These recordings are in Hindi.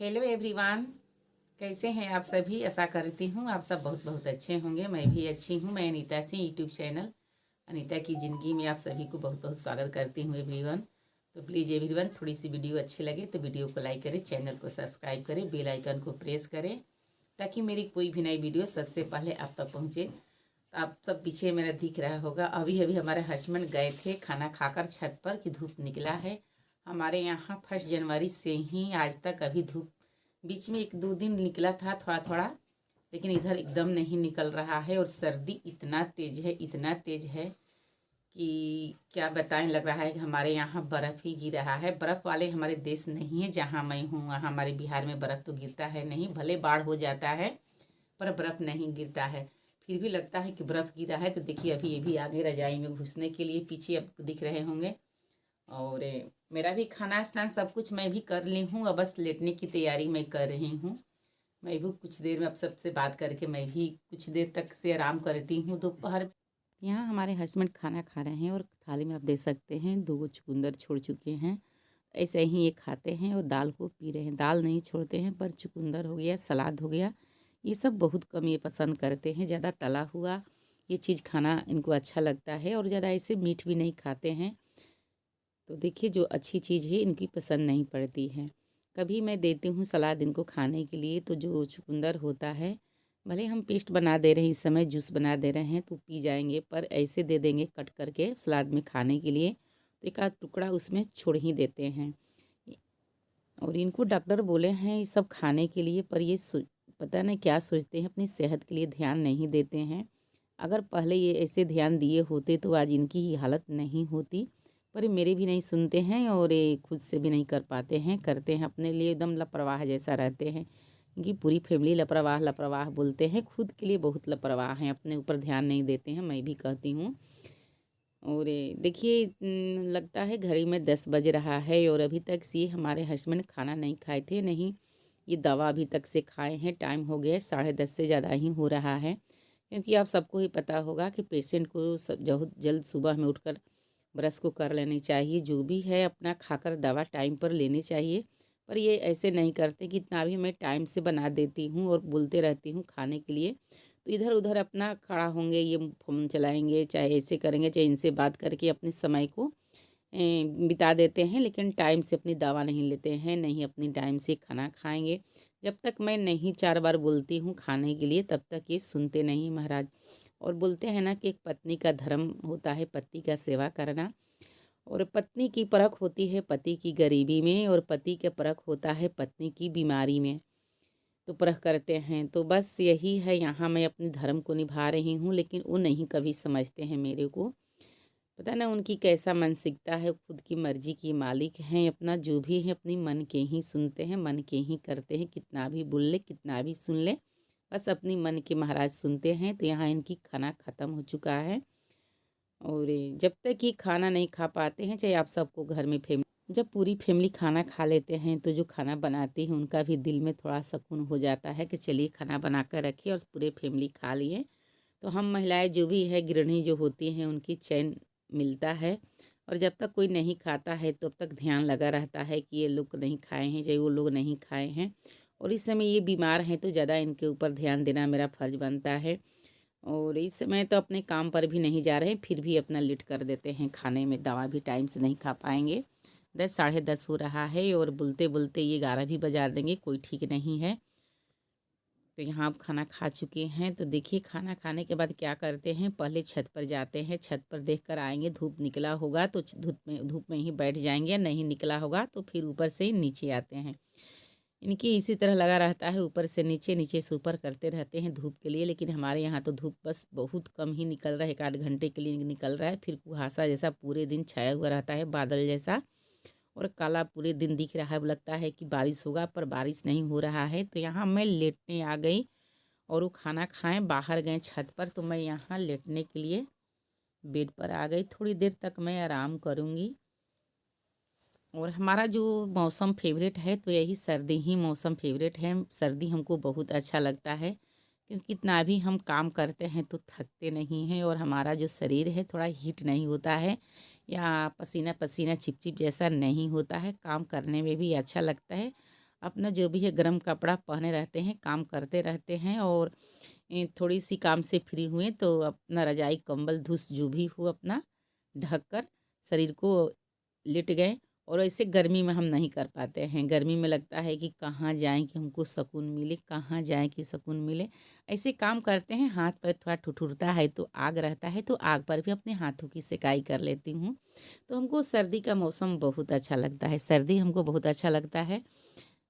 हेलो एवरीवन, कैसे हैं आप सभी। आशा करती हूँ आप सब बहुत बहुत अच्छे होंगे। मैं भी अच्छी हूँ। मैं अनीता सिंह यूट्यूब चैनल अनीता की ज़िंदगी में आप सभी को बहुत बहुत स्वागत करती हूँ एवरीवन। तो प्लीज़ एवरीवन, थोड़ी सी वीडियो अच्छी लगे तो वीडियो को लाइक करें, चैनल को सब्सक्राइब करें, बेल आइकन को प्रेस करें ताकि मेरी कोई भी नई वीडियो सबसे पहले आप तक पहुँचे। आप सब पीछे मेरा दिख रहा होगा, अभी अभी हमारे हस्बैंड गए थे खाना खाकर छत पर कि धूप निकला है। हमारे यहाँ 1 जनवरी से ही आज तक अभी धूप, बीच में 1-2 दिन निकला था थोड़ा थोड़ा, लेकिन इधर एकदम नहीं निकल रहा है। और सर्दी इतना तेज है, इतना तेज है कि क्या बताएं। लग रहा है कि हमारे यहाँ बर्फ़ ही गिर रहा है। बर्फ़ वाले हमारे देश नहीं है जहाँ मैं हूँ, वहाँ हमारे बिहार में बर्फ़ तो गिरता है नहीं, भले बाढ़ हो जाता है पर बर्फ़ नहीं गिरता है। फिर भी लगता है कि बर्फ़ गिरा है। तो देखिए अभी ये भी आगे रजाई में घुसने के लिए, पीछे आपको दिख रहे होंगे। और मेरा भी खाना स्नान सब कुछ मैं भी कर ली हूँ, अब बस लेटने की तैयारी मैं कर रही हूँ। मैं भी कुछ देर में अब सबसे बात करके मैं भी कुछ देर तक से आराम करती हूँ दोपहर। यहाँ हमारे हस्बैंड खाना खा रहे हैं और थाली में आप देख सकते हैं 2 चुकंदर छोड़ चुके हैं। ऐसे ही ये खाते हैं और दाल को पी रहे हैं। दाल नहीं छोड़ते हैं, पर चुकंदर हो गया, सलाद हो गया, ये सब बहुत कम ये पसंद करते हैं। ज़्यादा तला हुआ ये चीज़ खाना इनको अच्छा लगता है और ज़्यादा ऐसे मीठ भी नहीं खाते हैं। तो देखिए जो अच्छी चीज़ है इनकी पसंद नहीं पड़ती है। कभी मैं देती हूँ सलाद इनको खाने के लिए, तो जो चुकंदर होता है, भले हम पेस्ट बना दे रहे हैं, इस समय जूस बना दे रहे हैं तो पी जाएंगे, पर ऐसे दे देंगे कट करके सलाद में खाने के लिए तो एक आध टुकड़ा उसमें छोड़ ही देते हैं। और इनको डॉक्टर बोले हैं ये सब खाने के लिए, पर ये पता नहीं क्या सोचते हैं, अपनी सेहत के लिए ध्यान नहीं देते हैं। अगर पहले ये ऐसे ध्यान दिए होते तो आज इनकी ही हालत नहीं होती। पर ये मेरे भी नहीं सुनते हैं और ये खुद से भी नहीं कर पाते हैं, करते हैं अपने लिए एकदम लापरवाह जैसा रहते हैं। इनकी पूरी फैमिली लापरवाह लापरवाह बोलते हैं, खुद के लिए बहुत लापरवाह हैं, अपने ऊपर ध्यान नहीं देते हैं, मैं भी कहती हूँ। और देखिए लगता है घड़ी में 10 बज रहा है और अभी तक से हमारे हस्बैंड खाना नहीं खाए थे, नहीं ये दवा अभी तक से खाए हैं। टाइम हो गया 10:30 से ज़्यादा ही हो रहा है, क्योंकि आप सबको ही पता होगा कि पेशेंट को सब बहुत जल्द सुबह में उठकर ब्रश को कर लेनी चाहिए, जो भी है अपना खाकर दवा टाइम पर लेनी चाहिए। पर ये ऐसे नहीं करते कि इतना भी मैं टाइम से बना देती हूँ और बोलते रहती हूँ खाने के लिए, तो इधर उधर अपना खड़ा होंगे, ये फ़ोन चलाएंगे, चाहे ऐसे करेंगे, चाहे इनसे बात करके अपने समय को बिता देते हैं, लेकिन टाइम से अपनी दवा नहीं लेते हैं, नहीं अपनी टाइम से खाना खाएंगे। जब तक मैं नहीं 4 बार बोलती हूँ खाने के लिए तब तक ये सुनते नहीं महाराज। और बोलते हैं ना कि एक पत्नी का धर्म होता है पति का सेवा करना, और पत्नी की परख होती है पति की गरीबी में, और पति का परख होता है पत्नी की बीमारी में। तो परख करते हैं, तो बस यही है, यहाँ मैं अपने धर्म को निभा रही हूँ, लेकिन वो नहीं कभी समझते हैं मेरे को। पता ना उनकी कैसा मानसिकता है, खुद की मर्जी की मालिक हैं, अपना जो भी है अपनी मन के ही सुनते हैं, मन के ही करते हैं, कितना भी बोल ले कितना भी सुन ले, बस अपनी मन के महाराज सुनते हैं। तो यहाँ इनकी खाना ख़त्म हो चुका है। और जब तक ये खाना नहीं खा पाते हैं, चाहे आप सबको घर में जब पूरी फैमिली खाना खा लेते हैं तो जो खाना बनाती है उनका भी दिल में थोड़ा सुकून हो जाता है कि चलिए खाना बना कर रखिए और पूरे फैमिली खा लिए। तो हम महिलाएं जो भी है, गृहिणी जो होती हैं, उनकी चैन मिलता है। और जब तक कोई नहीं खाता है तब तक ध्यान लगा रहता है कि ये लोग नहीं खाए हैं, चाहे वो लोग नहीं खाए हैं। और इस समय ये बीमार हैं तो ज़्यादा इनके ऊपर ध्यान देना मेरा फ़र्ज़ बनता है। और इस समय तो अपने काम पर भी नहीं जा रहे, फिर भी अपना लेट कर देते हैं खाने में, दवा भी टाइम से नहीं खा पाएंगे। 10 10:30 हो रहा है और बोलते बोलते ये 11 भी बजा देंगे, कोई ठीक नहीं है। तो यहाँ आप खाना खा चुके हैं, तो देखिए खाना खाने के बाद क्या करते हैं, पहले छत पर जाते हैं। छत पर देखकर आएंगे, धूप निकला होगा तो धूप में ही बैठ जाएंगे, नहीं निकला होगा तो फिर ऊपर से ही नीचे आते हैं। इनकी इसी तरह लगा रहता है, ऊपर से नीचे नीचे से ऊपर करते रहते हैं धूप के लिए। लेकिन हमारे यहाँ तो धूप बस बहुत कम ही निकल रहा है, 1-8 घंटे के लिए निकल रहा है, फिर कुहासा जैसा पूरे दिन छाया हुआ रहता है, बादल जैसा, और काला पूरे दिन दिख रहा है। लगता है कि बारिश होगा पर बारिश नहीं हो रहा है। तो यहाँ मैं लेटने आ गई और वो खाना खाएं बाहर गए छत पर, तो मैं यहाँ लेटने के लिए बेड पर आ गई। थोड़ी देर तक मैं आराम करूँगी। और हमारा जो मौसम फेवरेट है तो यही सर्दी ही मौसम फेवरेट है। सर्दी हमको बहुत अच्छा लगता है, क्योंकि इतना भी हम काम करते हैं तो थकते नहीं हैं, और हमारा जो शरीर है थोड़ा हीट नहीं होता है, या पसीना पसीना चिपचिप जैसा नहीं होता है, काम करने में भी अच्छा लगता है। अपना जो भी है गर्म कपड़ा पहने रहते हैं, काम करते रहते हैं। और थोड़ी सी काम से फ्री हुए तो अपना रजाई कंबल धुस जो भी हो अपना ढक कर शरीर को लेट गए। और ऐसे गर्मी में हम नहीं कर पाते हैं। गर्मी में लगता है कि कहाँ जाएं कि हमको सुकून मिले, कहाँ जाएं कि सुकून मिले। ऐसे काम करते हैं, हाथ पैर थोड़ा ठुठुरता है तो आग रहता है, तो आग पर भी अपने हाथों की सेकाई कर लेती हूँ। तो हमको सर्दी का मौसम बहुत अच्छा लगता है, सर्दी हमको बहुत अच्छा लगता है,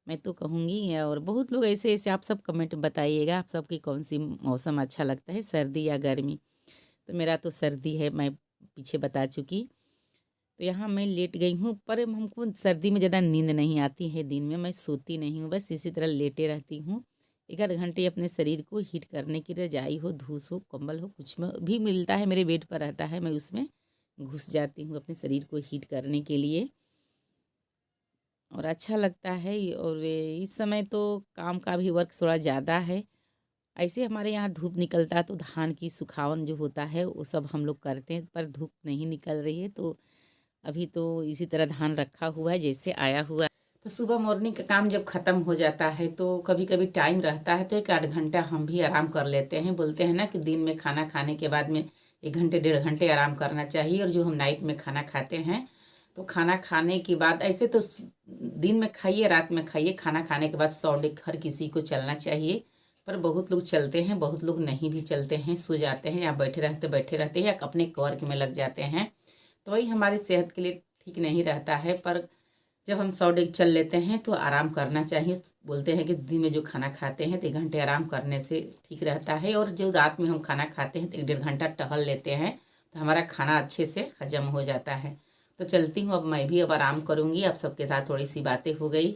मैं तो कहूँगी। और बहुत लोग ऐसे ऐसे आप सब कमेंट बताइएगा, आप सबकी कौन सी मौसम अच्छा लगता है, सर्दी या गर्मी। तो मेरा तो सर्दी है, मैं पीछे बता चुकी। तो यहाँ मैं लेट गई हूँ, पर हमको सर्दी में ज़्यादा नींद नहीं आती है, दिन में मैं सोती नहीं हूँ, बस इसी तरह लेटे रहती हूँ। 1 घंटे अपने शरीर को हीट करने की, रजाई हो, धूस हो, कंबल हो, कुछ में भी मिलता है, मेरे बेड पर रहता है, मैं उसमें घुस जाती हूँ अपने शरीर को हीट करने के लिए। और अच्छा लगता है। और इस समय तो काम का भी वर्क थोड़ा ज़्यादा है। ऐसे हमारे यहाँ धूप निकलता है तो धान की सुखावन जो होता है वो सब हम लोग करते हैं, पर धूप नहीं निकल रही है, तो अभी तो इसी तरह धान रखा हुआ है जैसे आया हुआ है। तो सुबह मॉर्निंग का काम जब ख़त्म हो जाता है तो कभी कभी टाइम रहता है तो 1 आध घंटा हम भी आराम कर लेते हैं। बोलते हैं ना कि दिन में खाना खाने के बाद में 1 घंटे 1.5 घंटे आराम करना चाहिए। और जो हम नाइट में खाना खाते हैं तो खाना खाने के बाद ऐसे तो दिन में खाइए, रात में खाइए, खाना खाने के बाद 100 हर किसी को चलना चाहिए। पर बहुत लोग चलते हैं, बहुत लोग नहीं भी चलते हैं, सो जाते हैं या बैठे रहते हैं या अपने वर्क में लग जाते हैं। तो वही हमारी सेहत के लिए ठीक नहीं रहता है। पर जब हम 100 चल लेते हैं तो आराम करना चाहिए। बोलते हैं कि दिन में जो खाना खाते हैं तो 1 घंटे आराम करने से ठीक रहता है। और जो रात में हम खाना खाते हैं तो 1 1.5 घंटा टहल लेते हैं तो हमारा खाना अच्छे से हजम हो जाता है। तो चलती हूँ, अब मैं भी अब आराम करूँगी। अब सबके साथ थोड़ी सी बातें हो गई।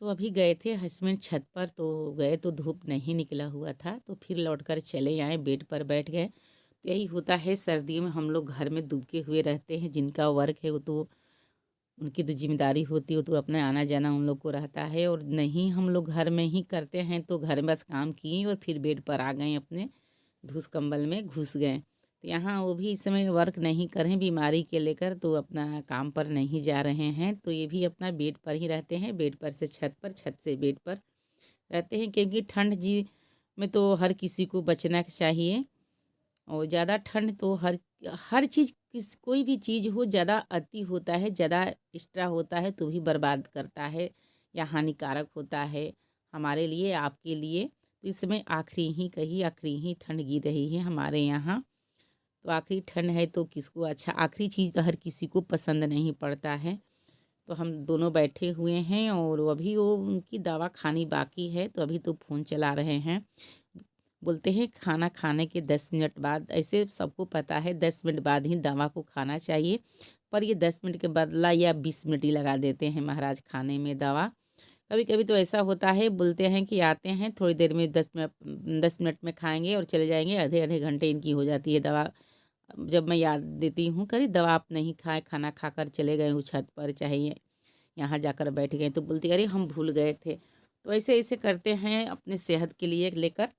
तो अभी गए थे हस्बैंड छत पर, तो गए तो धूप नहीं निकला हुआ था, तो फिर लौटकर चले आए, बेड पर बैठ गए। तो यही होता है, सर्दियों में हम लोग घर में दुबके हुए रहते हैं। जिनका वर्क है वो तो उनकी तो जिम्मेदारी होती है, वो तो अपना आना जाना उन लोग को रहता है। और नहीं, हम लोग घर में ही करते हैं, तो घर में बस काम किए और फिर बेड पर आ गए, अपने धूस कंबल में घुस गए। तो यहाँ वो भी इस समय वर्क नहीं कर रहे हैं बीमारी के लेकर, तो अपना काम पर नहीं जा रहे हैं। तो ये भी अपना बेड पर ही रहते हैं, बेड पर से छत पर, छत से बेड पर रहते हैं। क्योंकि ठंड जी में तो हर किसी को बचना चाहिए। और ज़्यादा ठंड तो हर हर चीज़, कोई भी चीज़ हो, ज़्यादा अति होता है, ज़्यादा एक्स्ट्रा होता है तो भी बर्बाद करता है या हानिकारक होता है हमारे लिए, आपके लिए। तो इस समय आखिरी ही ठंड गिर रही है हमारे यहाँ। तो आखिरी ठंड है तो किसको अच्छा, आखिरी चीज़ तो हर किसी को पसंद नहीं पड़ता है। तो हम दोनों बैठे हुए हैं और अभी वो उनकी दवा खानी बाकी है, तो अभी तो फ़ोन चला रहे हैं। बोलते हैं खाना खाने के 10 मिनट बाद, ऐसे सबको पता है 10 मिनट बाद ही दवा को खाना चाहिए, पर ये 10 मिनट के बदला या 20 मिनट ही लगा देते हैं महाराज खाने में दवा। कभी कभी तो ऐसा होता है, बोलते हैं कि आते हैं थोड़ी देर में, 10 मिनट में खाएंगे और चले जाएंगे, आधे आधे घंटे इनकी हो जाती है दवा। जब मैं याद देती हूँ, करी दवा आप नहीं खाए, खाना खाकर चले गए हो छत पर, चाहे यहाँ जाकर बैठ गए, तो बोलती अरे हम भूल गए थे। तो ऐसे ऐसे करते हैं अपने सेहत के लिए लेकर।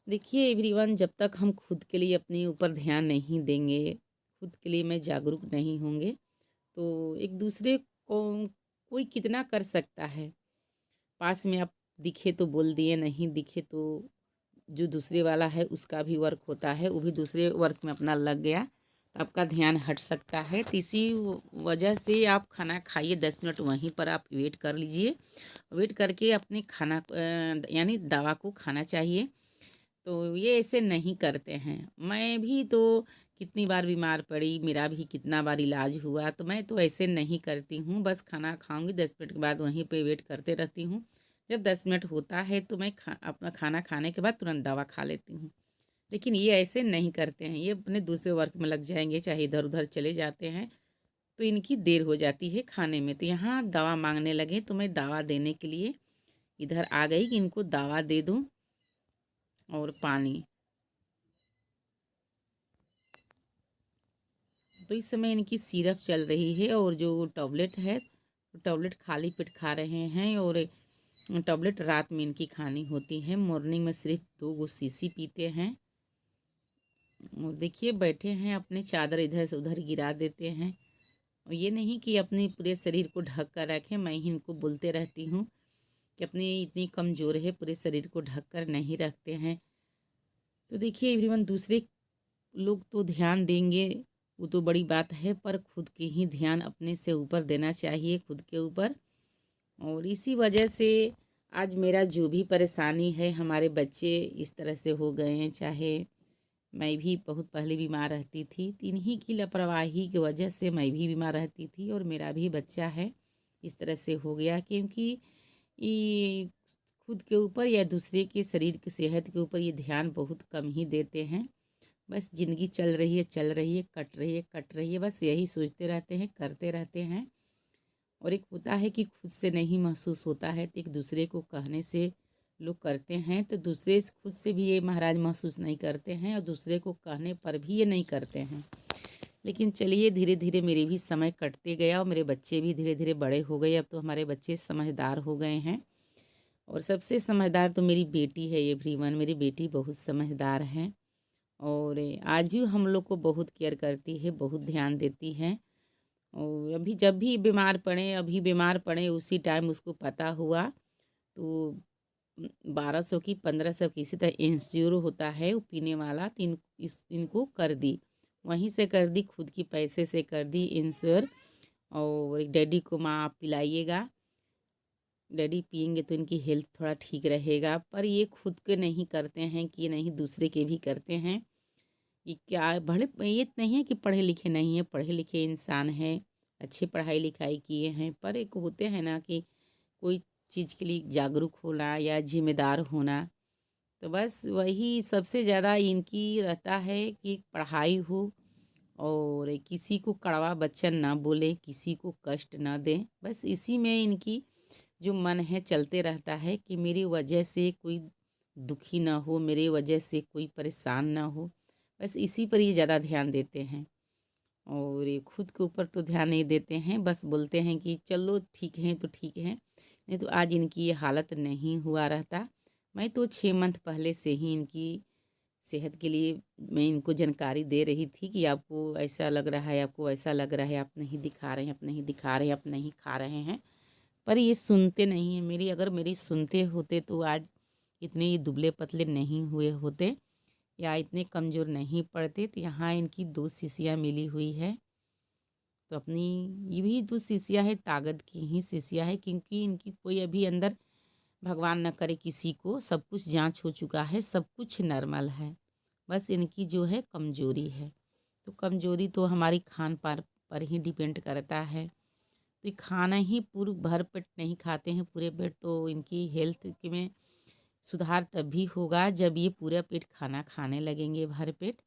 देखिए एवरीवन, जब तक हम खुद के लिए अपने ऊपर ध्यान नहीं देंगे, खुद के लिए मैं जागरूक नहीं होंगे, तो एक दूसरे को कोई कितना कर सकता है। पास में आप दिखे तो बोल दिए, नहीं दिखे तो जो दूसरे वाला है उसका भी वर्क होता है, वो भी दूसरे वर्क में अपना लग गया तो आपका ध्यान हट सकता है। तो इसी वजह से आप खाना खाइए, 10 मिनट वहीं पर आप वेट कर लीजिए। वेट करके अपने खाना यानी दवा को खाना चाहिए। तो ये ऐसे नहीं करते हैं। मैं भी तो कितनी बार बीमार पड़ी, मेरा भी कितना बार इलाज हुआ, तो मैं तो ऐसे नहीं करती हूँ। बस खाना खाऊंगी, 10 मिनट के बाद वहीं पे वेट करते रहती हूँ। जब 10 मिनट होता है तो मैं अपना खाना खाने के बाद तुरंत दवा खा लेती हूँ। लेकिन ये ऐसे नहीं करते हैं, ये अपने दूसरे वर्क में लग जाएंगे, चाहे इधर उधर चले जाते हैं, तो इनकी देर हो जाती है खाने में। तो यहाँ दवा मांगने लगे तो मैं दवा देने के लिए इधर आ गई कि इनको दवा दे दूँ और पानी। तो इस समय इनकी सिरप चल रही है और जो टॉबलेट है, टॉबलेट खाली पेट खा रहे हैं। और टॉबलेट रात में इनकी खानी होती है, मॉर्निंग में सिर्फ 2 शीशी पीते हैं। और देखिए बैठे हैं, अपने चादर इधर से उधर गिरा देते हैं। ये नहीं कि अपने पूरे शरीर को ढक कर रखें। मैं ही इनको बोलते रहती हूँ कि अपने इतनी कमज़ोर है, पूरे शरीर को ढक कर नहीं रखते हैं। तो देखिए एवरीवन, दूसरे लोग तो ध्यान देंगे, वो तो बड़ी बात है, पर खुद के ही ध्यान अपने से ऊपर देना चाहिए, खुद के ऊपर। और इसी वजह से आज मेरा जो भी परेशानी है, हमारे बच्चे इस तरह से हो गए हैं, चाहे मैं भी बहुत पहले बीमार रहती थी, तो इन्हीं की लापरवाही की वजह से मैं भी बीमार रहती थी और मेरा भी बच्चा है इस तरह से हो गया। क्योंकि ये खुद के ऊपर या दूसरे के शरीर की सेहत के ऊपर ये ध्यान बहुत कम ही देते हैं। बस ज़िंदगी चल रही है, चल रही है, कट रही है, कट रही है, बस यही सोचते रहते हैं, करते रहते हैं। और एक होता है कि खुद से नहीं महसूस होता है तो एक दूसरे को कहने से लोग करते हैं, तो दूसरे खुद से भी ये महाराज महसूस नहीं करते हैं और दूसरे को कहने पर भी ये नहीं करते हैं। लेकिन चलिए, धीरे धीरे मेरे भी समय कटते गया और मेरे बच्चे भी धीरे धीरे बड़े हो गए। अब तो हमारे बच्चे समझदार हो गए हैं और सबसे समझदार तो मेरी बेटी है एवरीवन। मेरी बेटी बहुत समझदार है और आज भी हम लोग को बहुत केयर करती है, बहुत ध्यान देती है। और अभी जब भी बीमार पड़े उसी टाइम उसको पता हुआ तो 1200 की 1500 की इसी तरह इंश्योर होता है वो पीने वाला, तो इनको कर दी, वहीं से कर दी, खुद की पैसे से कर दी इंश्योर। और डैडी को माँ आप पिलाइएगा, डैडी पियेंगे तो इनकी हेल्थ थोड़ा ठीक रहेगा। पर ये खुद के नहीं करते हैं कि नहीं, दूसरे के भी करते हैं। ये क्या भले ये नहीं है कि पढ़े लिखे नहीं है, पढ़े लिखे इंसान हैं, अच्छी पढ़ाई लिखाई किए हैं, पर एक होते हैं ना कि कोई चीज़ के लिए जागरूक होना या जिम्मेदार होना। तो बस वही सबसे ज़्यादा इनकी रहता है कि पढ़ाई हो और किसी को कड़वा वचन ना बोले, किसी को कष्ट ना दें। बस इसी में इनकी जो मन है चलते रहता है कि मेरी वजह से कोई दुखी ना हो, मेरे वजह से कोई परेशान ना हो। बस इसी पर ही ज़्यादा ध्यान देते हैं और ये खुद के ऊपर तो ध्यान नहीं देते हैं। बस बोलते हैं कि चलो ठीक है तो ठीक है, नहीं तो आज इनकी ये हालत नहीं हुआ रहता। मैं तो 6 मंथ पहले से ही इनकी सेहत के लिए मैं इनको जानकारी दे रही थी कि आपको ऐसा लग रहा है, आपको ऐसा लग रहा है, आप नहीं दिखा रहे हैं, आप नहीं दिखा रहे हैं, आप नहीं खा रहे हैं। पर ये सुनते नहीं हैं मेरी। अगर मेरी सुनते होते तो आज इतने ये दुबले पतले नहीं हुए होते या इतने कमज़ोर नहीं पड़ते। तो यहाँ इनकी 2 शीशियाँ मिली हुई है, तो अपनी ये भी 2 शीशियाँ है, ताकत की ही शीशियाँ है, क्योंकि इनकी कोई अभी अंदर, भगवान न करे किसी को, सब कुछ जांच हो चुका है, सब कुछ नॉर्मल है। बस इनकी जो है कमज़ोरी है, तो कमज़ोरी तो हमारी खान पान पर ही डिपेंड करता है। तो ये खाना ही पूरे भर पेट नहीं खाते हैं, पूरे पेट, तो इनकी हेल्थ में सुधार तभी होगा जब ये पूरा पेट खाना खाने लगेंगे, भर पेट।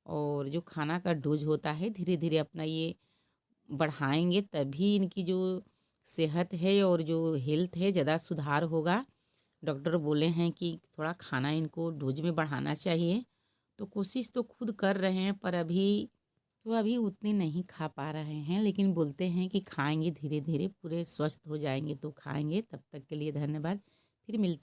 और जो खाना का डोज होता है धीरे धीरे अपना ये बढ़ाएंगे, तभी इनकी जो सेहत है और जो हेल्थ है ज़्यादा सुधार होगा। डॉक्टर बोले हैं कि थोड़ा खाना इनको डोज में बढ़ाना चाहिए, तो कोशिश तो खुद कर रहे हैं, पर अभी उतने नहीं खा पा रहे हैं। लेकिन बोलते हैं कि खाएंगे, धीरे धीरे पूरे स्वस्थ हो जाएंगे तो खाएंगे। तब तक के लिए धन्यवाद, फिर मिलती